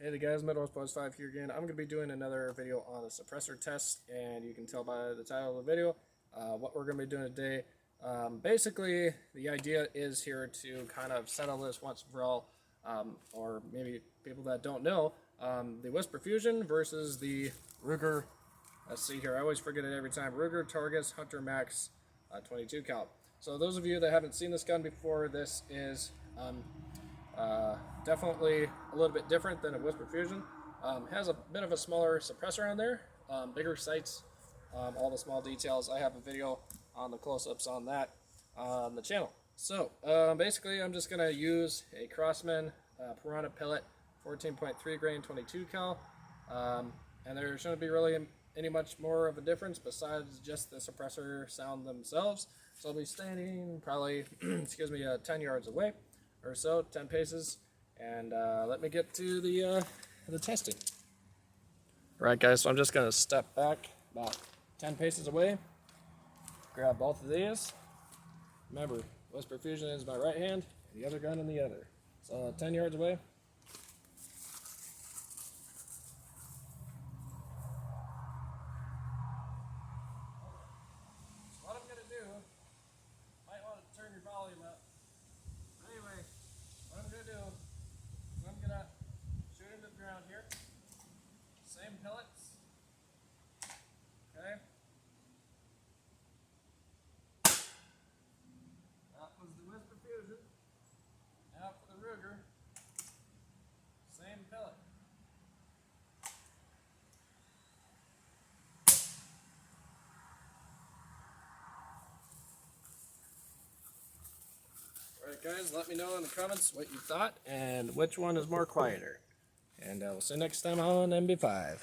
Hey the guys, Midwest5 here again. I'm going to be doing another video on the suppressor test, and you can tell by the title of the video what we're going to be doing today. Basically, the idea is here to kind of settle this once for all, or maybe people that don't know, the Whisper Fusion versus the Ruger. Let's see here, I always forget it every time. Ruger Targus Hunter Max 22 cal. So those of you that haven't seen this gun before, this is definitely a little bit different than a Whisper Fusion. Has a bit of a smaller suppressor on there, bigger sights, all the small details. I have a video on the close-ups on that on the channel. So basically I'm just going to use a Crossman Piranha pellet 14.3 grain 22 cal, and there shouldn't be really any much more of a difference besides just the suppressor sound themselves. So I'll be standing probably 10 yards away or so, 10 paces, and let me get to the testing. Alright guys, so I'm just going to step back about 10 paces away, grab both of these. Remember, Whisper Fusion is my right hand, and the other gun in the other. So 10 yards away. So what I'm going to do, might want to turn your volume up. Anyway, what I'm going to do is I'm going to shoot into the ground here. Same pellets. Okay. That was the Whisper Fusion. Now for the Ruger. Same pellet. Alright guys, let me know in the comments what you thought and which one is more quieter. And we'll see you next time on MB5.